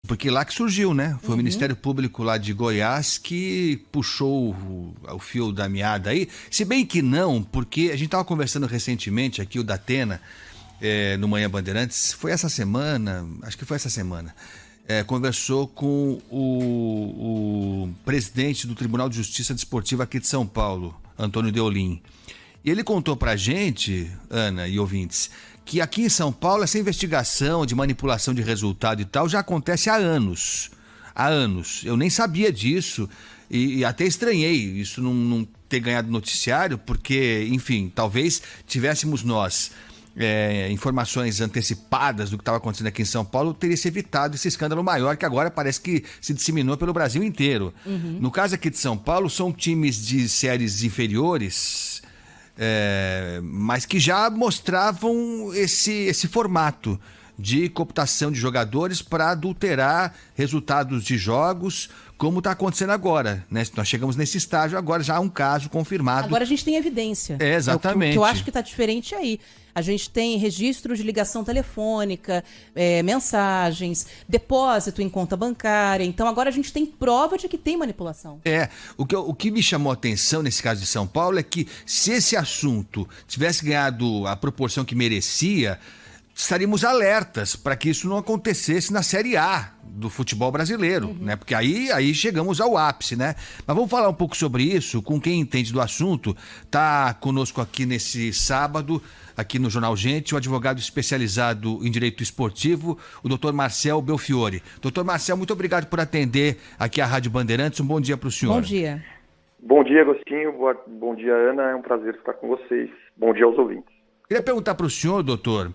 Porque lá que surgiu, né? Foi o Uhum. Ministério Público lá de Goiás que puxou o fio da meada aí. Se bem que não, porque a gente estava conversando recentemente aqui, o Datena, no Manhã Bandeirantes, foi essa semana, acho que foi essa semana, conversou com o presidente do Tribunal de Justiça Desportiva aqui de São Paulo, Antônio Deolim. E ele contou pra gente, Ana e ouvintes, que aqui em São Paulo essa investigação de manipulação de resultado e tal já acontece há anos. Há anos. Eu nem sabia disso e até estranhei isso não ter ganhado noticiário, porque, enfim, talvez tivéssemos nós informações antecipadas do que estava acontecendo aqui em São Paulo, teria se evitado esse escândalo maior que agora parece que se disseminou pelo Brasil inteiro. No caso aqui de São Paulo, são times de séries inferiores, mas que já mostravam esse formato de cooptação de jogadores para adulterar resultados de jogos, como está acontecendo agora, né? Nós chegamos nesse estágio, agora já há um caso confirmado. Agora a gente tem evidência. O que Exatamente. eu acho que está diferente aí. A gente tem registro de ligação telefônica, mensagens, depósito em conta bancária. Então agora a gente tem prova de que tem manipulação. O que me chamou a atenção nesse caso de São Paulo é que se esse assunto tivesse ganhado a proporção que merecia, estaríamos alertas para que isso não acontecesse na Série A do futebol brasileiro, né? Porque aí chegamos ao ápice, né? Mas vamos falar um pouco sobre isso com quem entende do assunto. Tá conosco aqui nesse sábado, aqui no Jornal Gente, o advogado especializado em direito esportivo, o doutor Marcel Belfiore. Doutor Marcel, muito obrigado por atender aqui a Rádio Bandeirantes. Um bom dia para o senhor. Bom dia. Bom dia, Agostinho. Bom dia, Ana. É um prazer estar com vocês. Bom dia aos ouvintes. Queria perguntar para o senhor, doutor,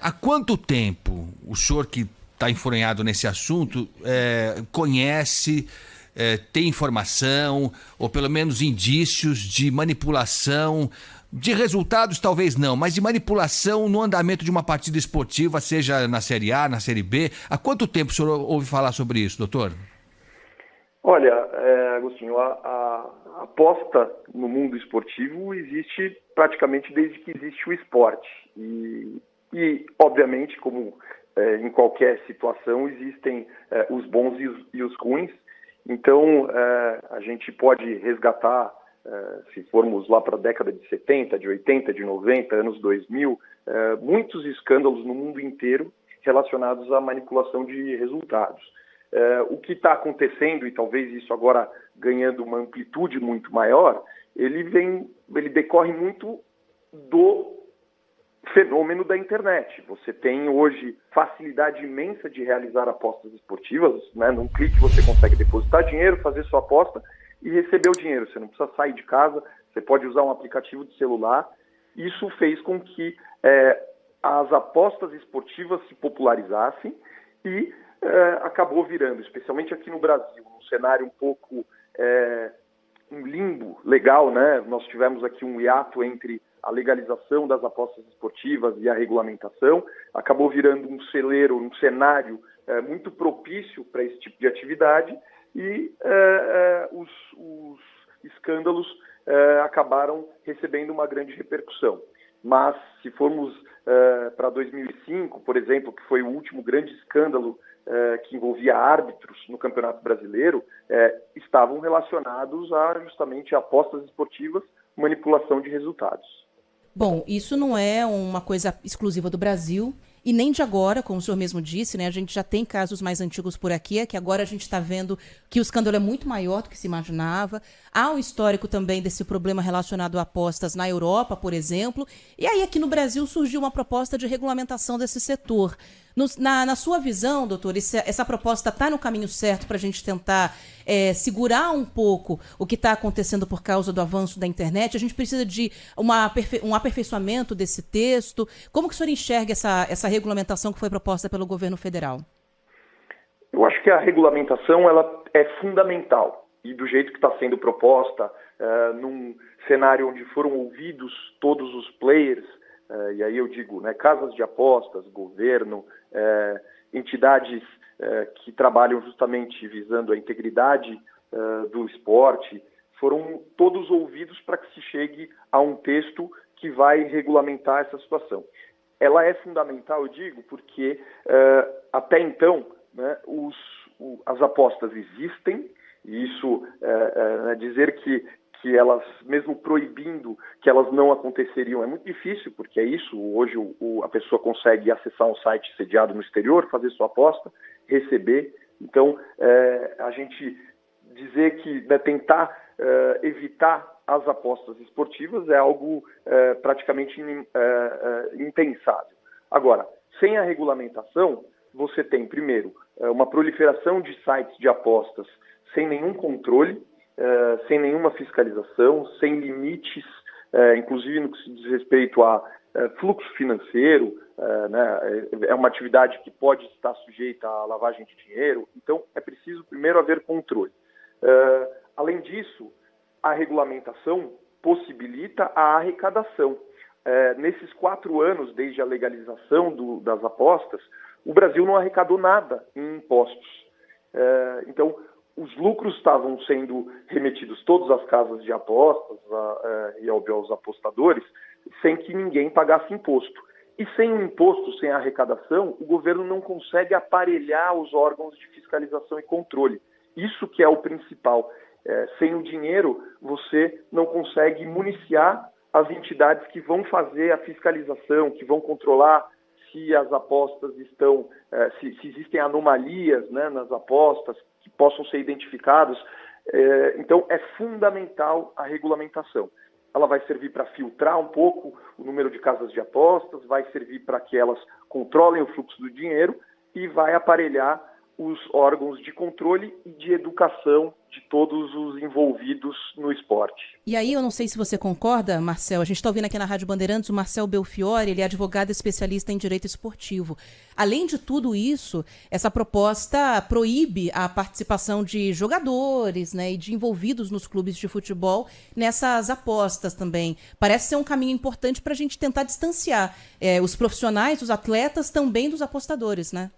há quanto tempo o senhor que está enfronhado nesse assunto conhece, tem informação, ou pelo menos indícios de manipulação, de resultados talvez não, mas de manipulação no andamento de uma partida esportiva, seja na Série A, na Série B? Há quanto tempo o senhor ouve falar sobre isso, doutor? Olha, Agostinho, a aposta no mundo esportivo existe praticamente desde que existe o esporte. E obviamente, como em qualquer situação, existem os bons e os ruins. Então, a gente pode resgatar, se formos lá para a década de 70, de 80, de 90, anos 2000, muitos escândalos no mundo inteiro relacionados à manipulação de resultados. O que está acontecendo, e talvez isso agora ganhando uma amplitude muito maior, ele decorre muito do fenômeno da internet. Você tem hoje facilidade imensa de realizar apostas esportivas, né? Num clique você consegue depositar dinheiro, fazer sua aposta e receber o dinheiro. Você não precisa sair de casa, você pode usar um aplicativo de celular. Isso fez com que as apostas esportivas se popularizassem e acabou virando, especialmente aqui no Brasil, um cenário um pouco um limbo legal, né? Nós tivemos aqui um hiato entre a legalização das apostas esportivas e a regulamentação, acabou virando um celeiro, um cenário muito propício para esse tipo de atividade e os escândalos acabaram recebendo uma grande repercussão. Mas se formos para 2005, por exemplo, que foi o último grande escândalo que envolvia árbitros no Campeonato Brasileiro, estavam relacionados a justamente apostas esportivas, manipulação de resultados. Bom, isso não é uma coisa exclusiva do Brasil e nem de agora, como o senhor mesmo disse, né? A gente já tem casos mais antigos por aqui, que agora a gente está vendo que o escândalo é muito maior do que se imaginava. Há um histórico também desse problema relacionado a apostas na Europa, por exemplo. E aí aqui no Brasil surgiu uma proposta de regulamentação desse setor. Na sua visão, doutor, essa proposta está no caminho certo para a gente tentar segurar um pouco o que está acontecendo por causa do avanço da internet? A gente precisa de um aperfeiçoamento desse texto. Como que o senhor enxerga essa regulamentação que foi proposta pelo governo federal? Eu acho que a regulamentação ela é fundamental e do jeito que está sendo proposta, num cenário onde foram ouvidos todos os players, e aí eu digo, né, casas de apostas, governo, entidades que trabalham justamente visando a integridade do esporte, foram todos ouvidos para que se chegue a um texto que vai regulamentar essa situação. Ela é fundamental, eu digo, porque até então, né, as apostas existem, e isso dizer que elas, mesmo proibindo que elas não aconteceriam, é muito difícil, porque é isso, hoje a pessoa consegue acessar um site sediado no exterior, fazer sua aposta, receber. Então, a gente dizer que tentar evitar as apostas esportivas é algo praticamente impensável. Agora, sem a regulamentação, você tem, primeiro, uma proliferação de sites de apostas sem nenhum controle, sem nenhuma fiscalização, sem limites, inclusive no que se diz respeito a fluxo financeiro, né? É uma atividade que pode estar sujeita à lavagem de dinheiro, então é preciso primeiro haver controle. Além disso, a regulamentação possibilita a arrecadação. Nesses 4 anos, desde a legalização das apostas, o Brasil não arrecadou nada em impostos. Então, os lucros estavam sendo remetidos todos às casas de apostas e aos apostadores, sem que ninguém pagasse imposto. E sem o imposto, sem a arrecadação, o governo não consegue aparelhar os órgãos de fiscalização e controle. Isso que é o principal. Sem o dinheiro, você não consegue municiar as entidades que vão fazer a fiscalização, que vão controlar se as apostas estão, se existem anomalias, né, nas apostas, que possam ser identificadas. Então, é fundamental a regulamentação. Ela vai servir para filtrar um pouco o número de casas de apostas, vai servir para que elas controlem o fluxo do dinheiro e vai aparelhar os órgãos de controle e de educação de todos os envolvidos no esporte. E aí, eu não sei se você concorda, Marcel, a gente está ouvindo aqui na Rádio Bandeirantes o Marcel Belfiore, ele é advogado especialista em direito esportivo. Além de tudo isso, essa proposta proíbe a participação de jogadores, né, e de envolvidos nos clubes de futebol nessas apostas também. Parece ser um caminho importante para a gente tentar distanciar os profissionais, os atletas, também dos apostadores, né?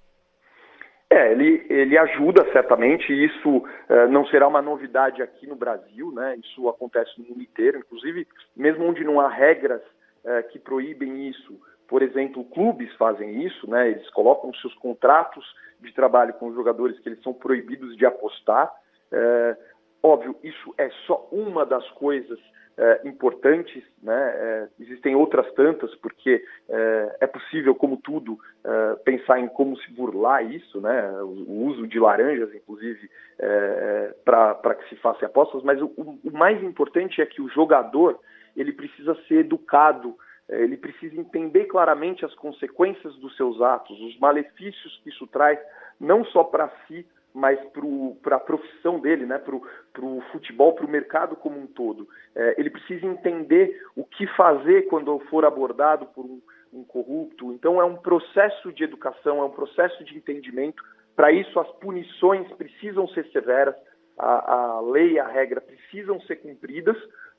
Ele ajuda certamente, isso não será uma novidade aqui no Brasil, né? Isso acontece no mundo inteiro, inclusive mesmo onde não há regras que proíbem isso. Por exemplo, clubes fazem isso, né? Eles colocam seus contratos de trabalho com os jogadores que eles são proibidos de apostar. Óbvio, isso é só uma das coisas importantes, né? Existem outras tantas, porque é possível, como tudo, pensar em como se burlar isso, né? O uso de laranjas, inclusive, para que se façam apostas, mas o mais importante é que o jogador ele precisa ser educado, ele precisa entender claramente as consequências dos seus atos, os malefícios que isso traz, não só para si, mas para a profissão dele, né? Para o futebol, para o mercado como um todo. Ele precisa entender o que fazer quando for abordado por um corrupto. Então é um processo de educação, é um processo de entendimento. Para isso as punições precisam ser severas, a lei e a regra precisam ser cumpridas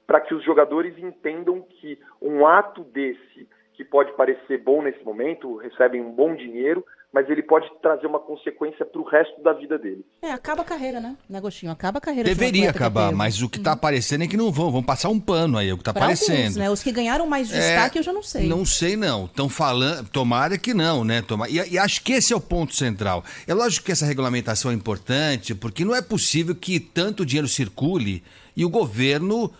para que os jogadores entendam que um ato desse, que pode parecer bom nesse momento, recebem um bom dinheiro, mas ele pode trazer uma consequência para o resto da vida dele. Acaba a carreira, né, Agostinho? Acaba a carreira. Deveria acabar, mas o que está aparecendo é que não vão passar um pano aí, é o que está aparecendo. Alguns, né? Os que ganharam mais destaque eu já não sei. Não sei não, estão falando, tomara que não, né? E acho que esse é o ponto central. É lógico que essa regulamentação é importante, porque não é possível que tanto dinheiro circule e o governo,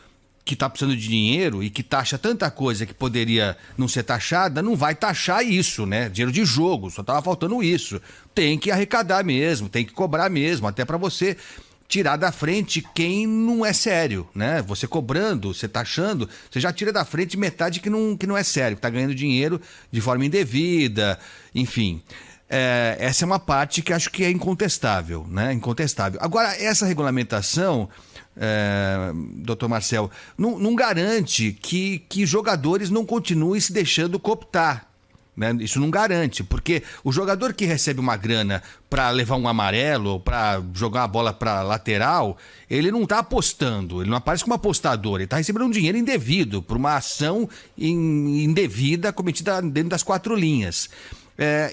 que está precisando de dinheiro e que taxa tanta coisa que poderia não ser taxada, não vai taxar isso, né? Dinheiro de jogo, só estava faltando isso. Tem que arrecadar mesmo, tem que cobrar mesmo, até para você tirar da frente quem não é sério, né? Você cobrando, você taxando, você já tira da frente metade que não é sério, que está ganhando dinheiro de forma indevida, enfim. Essa é uma parte que acho que é incontestável, né? Incontestável. Agora, essa regulamentação, doutor Marcel, não garante que jogadores não continuem se deixando cooptar, né? Isso não garante, porque o jogador que recebe uma grana para levar um amarelo, para jogar a bola para lateral, ele não está apostando, ele não aparece como apostador, ele está recebendo um dinheiro indevido por uma ação indevida cometida dentro das 4 linhas.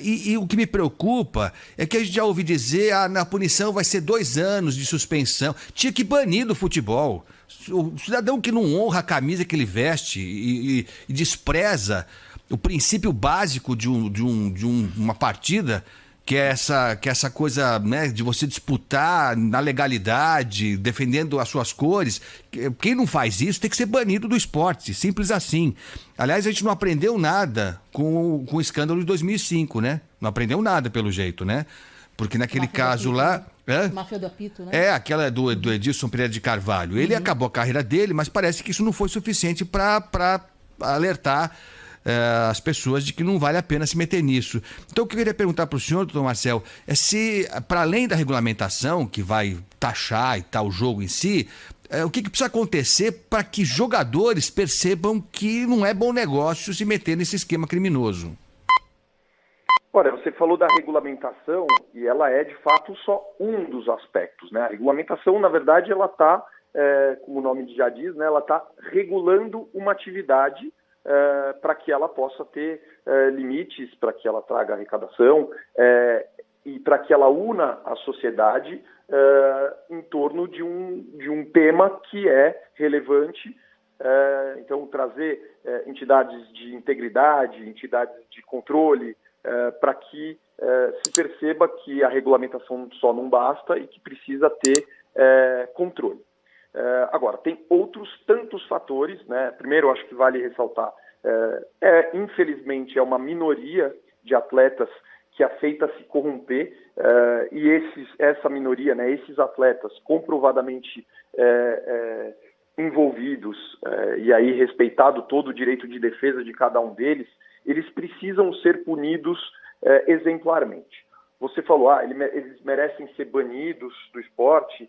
E o que me preocupa é que a gente já ouviu dizer a punição vai ser 2 anos de suspensão. Tinha que banir do futebol. O cidadão que não honra a camisa que ele veste e despreza o princípio básico de uma partida, que é essa coisa, né, de você disputar na legalidade, defendendo as suas cores. Quem não faz isso tem que ser banido do esporte, simples assim. Aliás, a gente não aprendeu nada com o escândalo de 2005, né? Não aprendeu nada, pelo jeito, né? Porque naquele caso lá... Máfia do apito, né? Aquela do Edilson Pereira de Carvalho. Ele acabou a carreira dele, mas parece que isso não foi suficiente para alertar as pessoas de que não vale a pena se meter nisso. Então, o que eu queria perguntar para o senhor, doutor Marcel, é se, para além da regulamentação, que vai taxar e tal o jogo em si, o que precisa acontecer para que jogadores percebam que não é bom negócio se meter nesse esquema criminoso? Olha, você falou da regulamentação e ela é, de fato, só um dos aspectos, né? A regulamentação, na verdade, ela está, como o nome já diz, né? Ela está regulando uma atividade para que ela possa ter limites, para que ela traga arrecadação e para que ela una a sociedade em torno de um tema que é relevante. Então, trazer entidades de integridade, entidades de controle, para que se perceba que a regulamentação só não basta e que precisa ter controle. Agora, tem outros tantos fatores, né? Primeiro, acho que vale ressaltar, infelizmente, é uma minoria de atletas que aceita se corromper, e essa minoria, né, esses atletas comprovadamente envolvidos, e aí respeitado todo o direito de defesa de cada um deles, eles precisam ser punidos exemplarmente. Você falou, eles merecem ser banidos do esporte.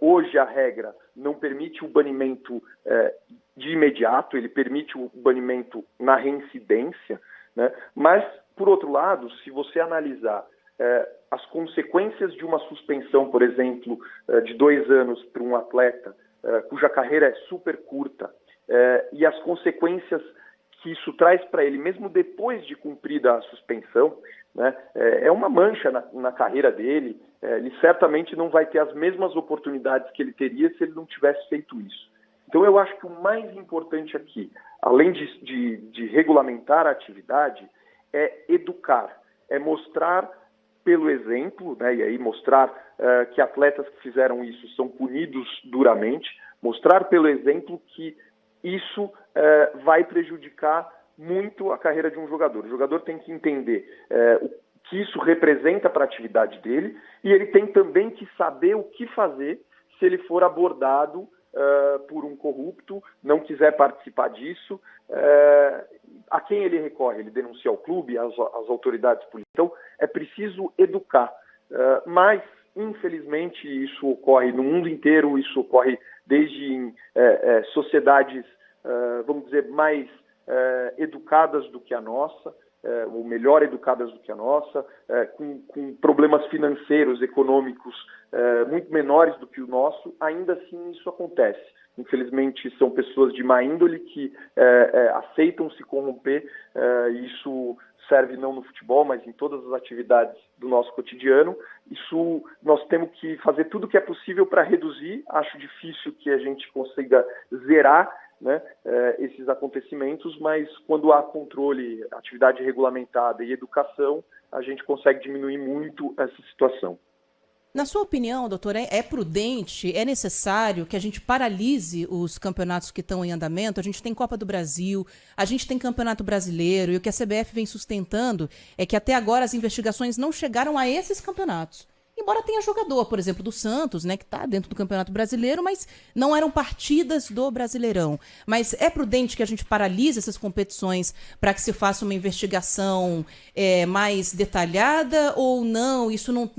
Hoje a regra não permite o banimento de imediato, ele permite o banimento na reincidência, né? Mas, por outro lado, se você analisar as consequências de uma suspensão, por exemplo, de 2 anos para um atleta cuja carreira é super curta, e as consequências que isso traz para ele, mesmo depois de cumprida a suspensão, né, é uma mancha na carreira dele. Ele certamente não vai ter as mesmas oportunidades que ele teria se ele não tivesse feito isso. Então, eu acho que o mais importante aqui, além de regulamentar a atividade, é educar, é mostrar pelo exemplo, né, e aí mostrar que atletas que fizeram isso são punidos duramente, mostrar pelo exemplo que isso vai prejudicar muito a carreira de um jogador. O jogador tem que entender o que isso representa para a atividade dele, e ele tem também que saber o que fazer se ele for abordado por um corrupto, não quiser participar disso. A quem ele recorre? Ele denuncia ao clube, às autoridades políticas. Então, é preciso educar. Mas, infelizmente, isso ocorre no mundo inteiro, isso ocorre desde em sociedades, vamos dizer, mais educadas do que a nossa, ou melhor educadas do que a nossa, com problemas financeiros, econômicos muito menores do que o nosso. Ainda assim isso acontece. Infelizmente são pessoas de má índole que aceitam se corromper, e isso serve não no futebol, mas em todas as atividades do nosso cotidiano. Isso nós temos que fazer tudo o que é possível para reduzir. Acho difícil que a gente consiga zerar, né, esses acontecimentos, mas quando há controle, atividade regulamentada e educação, a gente consegue diminuir muito essa situação. Na sua opinião, doutor, é prudente, é necessário que a gente paralise os campeonatos que estão em andamento? A gente tem Copa do Brasil, a gente tem Campeonato Brasileiro, e o que a CBF vem sustentando é que até agora as investigações não chegaram a esses campeonatos. Embora tenha jogador, por exemplo, do Santos, né, que está dentro do Campeonato Brasileiro, mas não eram partidas do Brasileirão. Mas é prudente que a gente paralise essas competições para que se faça uma investigação mais detalhada ou não? Isso não,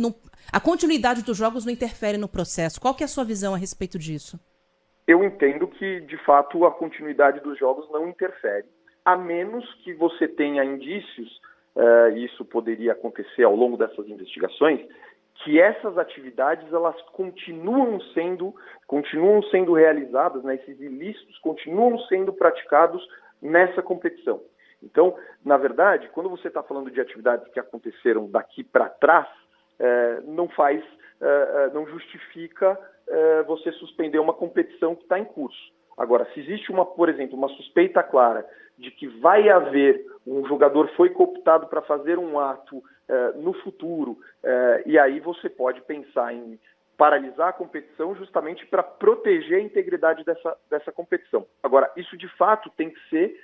a continuidade dos jogos não interfere no processo. Qual que é a sua visão a respeito disso? Eu entendo que, de fato, a continuidade dos jogos não interfere, a menos que você tenha indícios, isso poderia acontecer ao longo dessas investigações, que essas atividades elas continuam sendo realizadas, né? Esses ilícitos continuam sendo praticados nessa competição. Então, na verdade, quando você está falando de atividades que aconteceram daqui para trás, não justifica você suspender uma competição que está em curso. Agora, se existe por exemplo, uma suspeita clara de que vai haver um jogador foi cooptado para fazer um ato no futuro, e aí você pode pensar em paralisar a competição justamente para proteger a integridade dessa competição. Agora, isso de fato tem que ser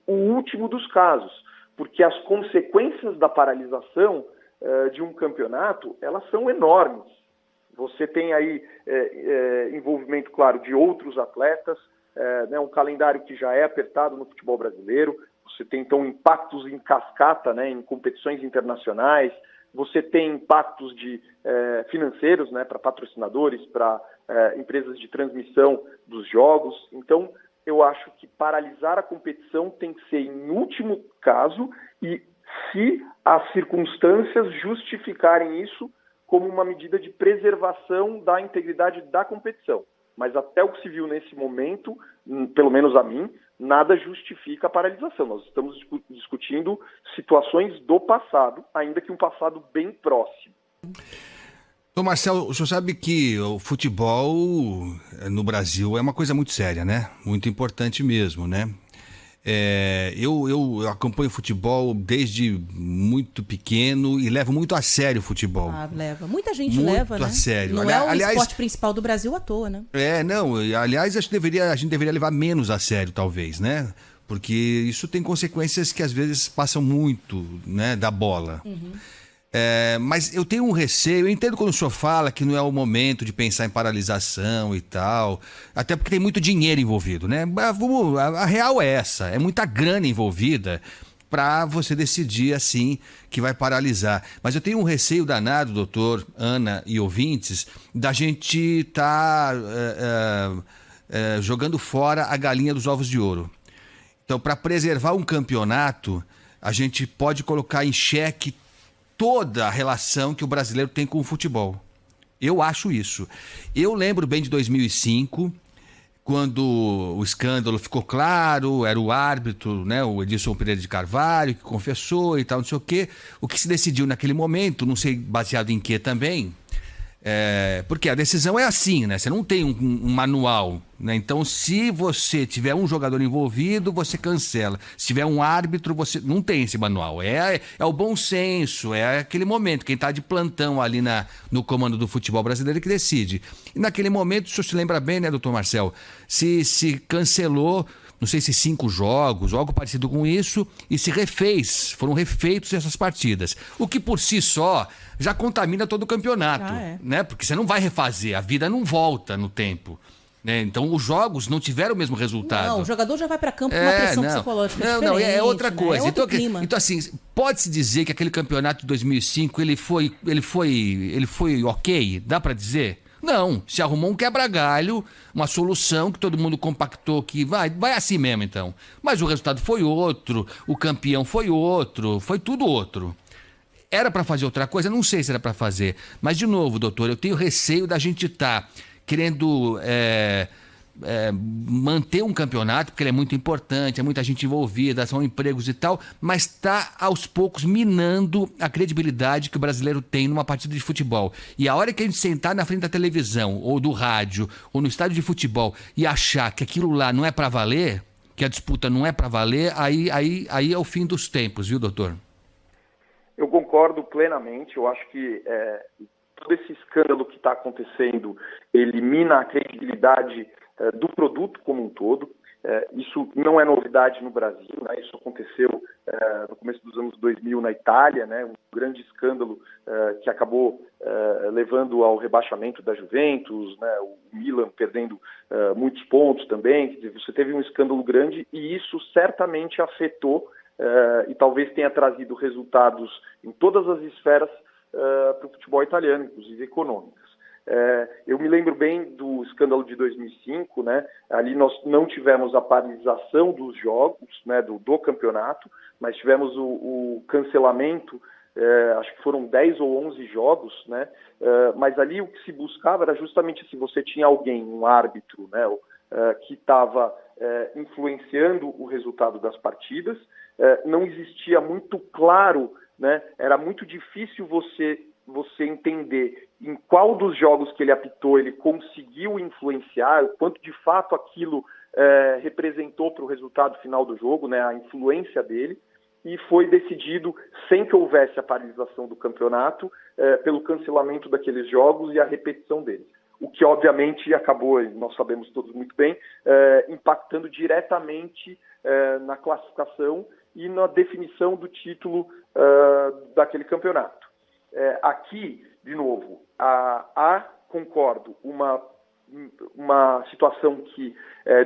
o último dos casos, porque as consequências da paralisação de um campeonato, elas são enormes. Você tem aí envolvimento, claro, de outros atletas, né, um calendário que já é apertado no futebol brasileiro, você tem, então, impactos em cascata, né, em competições internacionais, você tem impactos financeiros, né, para patrocinadores, para empresas de transmissão dos jogos. Então, eu acho que paralisar a competição tem que ser em último caso e se as circunstâncias justificarem isso como uma medida de preservação da integridade da competição. Mas até o que se viu nesse momento, pelo menos a mim, nada justifica a paralisação. Nós estamos discutindo situações do passado, ainda que um passado bem próximo. Ô Marcelo, o senhor sabe que o futebol no Brasil é uma coisa muito séria, né? Muito importante mesmo, né? Eu acompanho futebol desde muito pequeno e levo muito a sério o futebol. Leva. Muita gente muito leva, né? a sério. Não é o esporte principal do Brasil à toa, né? Não. Aliás, a gente deveria levar menos a sério, talvez, né? Porque isso tem consequências que às vezes passam muito, né, da bola. Uhum. Mas eu tenho um receio, eu entendo quando o senhor fala que não é o momento de pensar em paralisação e tal, até porque tem muito dinheiro envolvido, né? A real é essa, é muita grana envolvida para você decidir assim que vai paralisar. Mas eu tenho um receio danado, doutor, Ana e ouvintes, da gente estar jogando fora a galinha dos ovos de ouro. Então, para preservar um campeonato, a gente pode colocar em xeque toda a relação que o brasileiro tem com o futebol. Eu acho isso. Eu lembro bem de 2005, quando o escândalo ficou claro, era o árbitro, né, o Edilson Pereira de Carvalho, que confessou e tal, não sei o quê. O que se decidiu naquele momento, não sei baseado em quê também, porque a decisão é assim, né? Você não tem um manual, né? Então, se você tiver um jogador envolvido, você cancela. Se tiver um árbitro, você não tem esse manual. É o bom senso, é aquele momento. Quem está de plantão ali no comando do futebol brasileiro que decide. E naquele momento, o senhor se lembra bem, né, doutor Marcel? Se cancelou, não sei se 5 jogos, algo parecido com isso, e foram refeitos essas partidas. O que por si só já contamina todo o campeonato, né? Porque você não vai refazer, a vida não volta no tempo. Né? Então os jogos não tiveram o mesmo resultado. Não, o jogador já vai para campo com uma pressão psicológica diferente. Não, é outra coisa. Né? É outro clima. Então assim, pode-se dizer que aquele campeonato de 2005 ele foi ok? Dá para dizer? Não, se arrumou um quebra-galho, uma solução que todo mundo compactou que vai assim mesmo então. Mas o resultado foi outro, o campeão foi outro, foi tudo outro. Era para fazer outra coisa? Não sei se era para fazer. Mas, de novo, doutor, eu tenho receio da gente estar querendo manter um campeonato, porque ele é muito importante, é muita gente envolvida, são empregos e tal, mas está aos poucos minando a credibilidade que o brasileiro tem numa partida de futebol. E a hora que a gente sentar na frente da televisão, ou do rádio, ou no estádio de futebol e achar que aquilo lá não é para valer, que a disputa não é para valer, aí é o fim dos tempos, viu, doutor? Eu concordo plenamente. Eu acho que todo esse escândalo que está acontecendo elimina a credibilidade do produto como um todo. Isso não é novidade no Brasil, né? Isso aconteceu no começo dos anos 2000 na Itália, né? Um grande escândalo que acabou levando ao rebaixamento da Juventus, né? O Milan perdendo muitos pontos também. Quer dizer, você teve um escândalo grande e isso certamente afetou e talvez tenha trazido resultados em todas as esferas para o futebol italiano, inclusive econômicas. Eu me lembro bem do escândalo de 2005, né? Ali nós não tivemos a paralisação dos jogos, né, do campeonato, mas tivemos o cancelamento, acho que foram 10 ou 11 jogos, né? Mas ali o que se buscava era justamente se você tinha alguém, um árbitro, né, que estava influenciando o resultado das partidas. Não existia muito claro, né? Era muito difícil você entender em qual dos jogos que ele apitou ele conseguiu influenciar, o quanto de fato aquilo representou para o resultado final do jogo, né? A influência dele. e foi decidido, sem que houvesse a paralisação do campeonato, pelo cancelamento daqueles jogos e a repetição deles. O que, obviamente, acabou, nós sabemos todos muito bem, impactando diretamente na classificação e na definição do título daquele campeonato. Aqui, de novo, concordo, uma situação que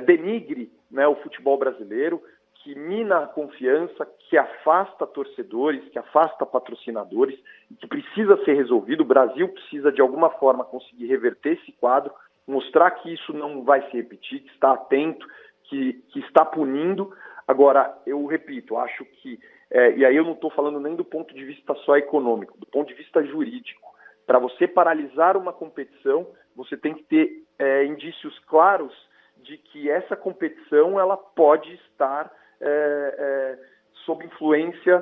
denigre, né, o futebol brasileiro, que mina a confiança, que afasta torcedores, que afasta patrocinadores, e que precisa ser resolvido. O Brasil precisa, de alguma forma, conseguir reverter esse quadro, mostrar que isso não vai se repetir, que está atento, que está punindo. Agora, eu repito, acho que, e aí eu não estou falando nem do ponto de vista só econômico, do ponto de vista jurídico. Para você paralisar uma competição, você tem que ter indícios claros de que essa competição ela pode estar sob influência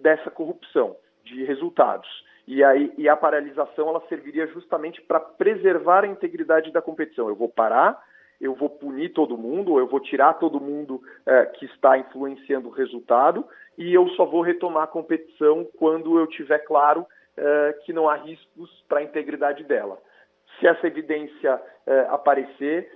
dessa corrupção de resultados. E a paralisação ela serviria justamente para preservar a integridade da competição. Eu vou parar, eu vou punir todo mundo, ou eu vou tirar todo mundo que está influenciando o resultado, e eu só vou retomar a competição quando eu tiver claro que não há riscos para a integridade dela. Se essa evidência aparecer,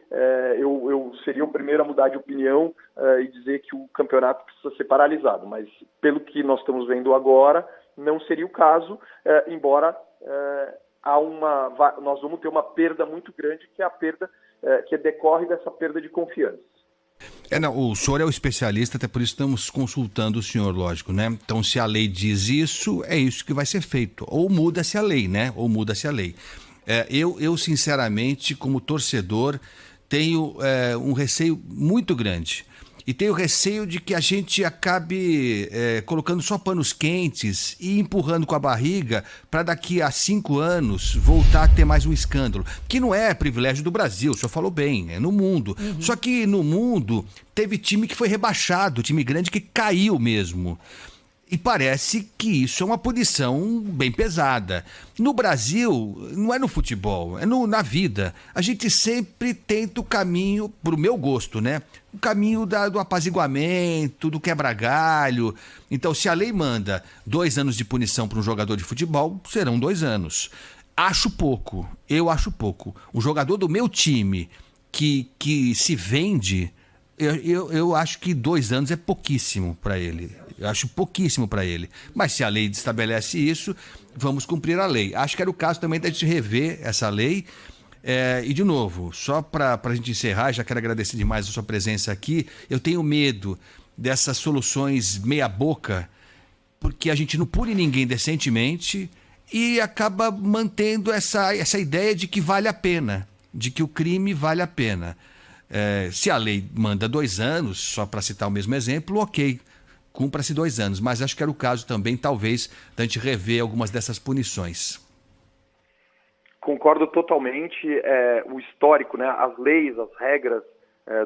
eu seria o primeiro a mudar de opinião e dizer que o campeonato precisa ser paralisado. Mas, pelo que nós estamos vendo agora, não seria o caso, embora nós vamos ter uma perda muito grande, que é a perda que decorre dessa perda de confiança. O senhor é o especialista, até por isso estamos consultando o senhor, lógico, né? Então, se a lei diz isso, é isso que vai ser feito. Ou muda-se a lei, né? Ou muda-se a lei. Eu, sinceramente, como torcedor, tenho um receio muito grande. E tenho receio de que a gente acabe colocando só panos quentes e empurrando com a barriga para daqui a 5 anos voltar a ter mais um escândalo. Que não é privilégio do Brasil, o senhor falou bem, é no mundo. Uhum. Só que no mundo teve time que foi rebaixado, time grande que caiu mesmo. E parece que isso é uma punição bem pesada. No Brasil, não é no futebol, é na vida. A gente sempre tenta o caminho, pro meu gosto, né? O caminho do apaziguamento, do quebra-galho. Então, se a lei manda 2 anos de punição para um jogador de futebol, serão 2 anos. Acho pouco, eu acho pouco. O jogador do meu time que se vende, eu acho que 2 anos é pouquíssimo para ele. Eu acho pouquíssimo para ele. Mas se a lei estabelece isso, vamos cumprir a lei. Acho que era o caso também da gente rever essa lei. E, de novo, só para a gente encerrar, já quero agradecer demais a sua presença aqui. Eu tenho medo dessas soluções meia-boca, porque a gente não pune ninguém decentemente e acaba mantendo essa ideia de que vale a pena, de que o crime vale a pena. Se a lei manda 2 anos, só para citar o mesmo exemplo, ok. Cumpra-se 2 anos, mas acho que era o caso também, talvez, da gente rever algumas dessas punições. Concordo totalmente. O histórico, né, as leis, as regras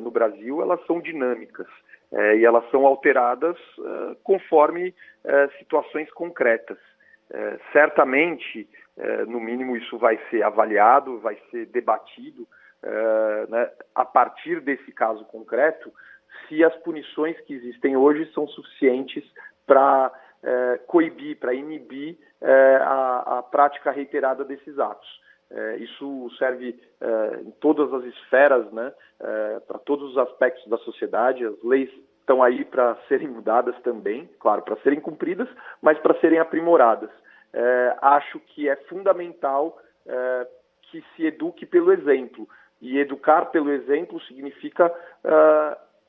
no Brasil, elas são dinâmicas e elas são alteradas conforme situações concretas. Certamente, no mínimo, isso vai ser avaliado, vai ser debatido, né, a partir desse caso concreto, se as punições que existem hoje são suficientes para coibir, para inibir a prática reiterada desses atos. Isso serve em todas as esferas, né, para todos os aspectos da sociedade. As leis estão aí para serem mudadas também, claro, para serem cumpridas, mas para serem aprimoradas. Acho que é fundamental que se eduque pelo exemplo. E educar pelo exemplo significa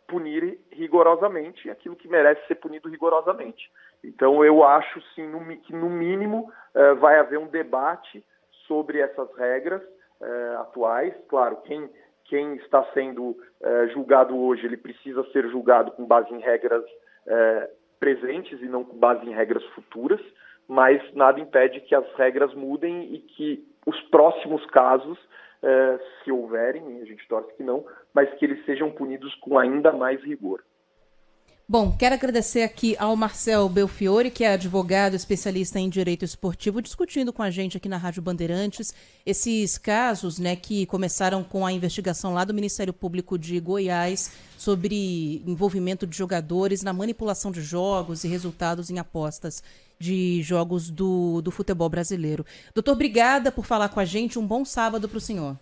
punir rigorosamente aquilo que merece ser punido rigorosamente. Então, eu acho, sim, que no mínimo vai haver um debate sobre essas regras atuais. Claro, quem está sendo julgado hoje, ele precisa ser julgado com base em regras presentes e não com base em regras futuras, mas nada impede que as regras mudem e que os próximos casos, se houverem, a gente torce que não, mas que eles sejam punidos com ainda mais rigor. Bom, quero agradecer aqui ao Marcel Belfiore, que é advogado especialista em direito esportivo, discutindo com a gente aqui na Rádio Bandeirantes esses casos, né, que começaram com a investigação lá do Ministério Público de Goiás sobre envolvimento de jogadores na manipulação de jogos e resultados em apostas de jogos do futebol brasileiro. Doutor, obrigada por falar com a gente. Um bom sábado para o senhor.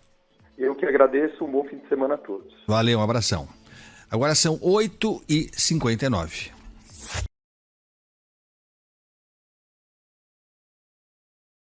Eu que agradeço. Um bom fim de semana a todos. Valeu, um abração. Agora são 8h59.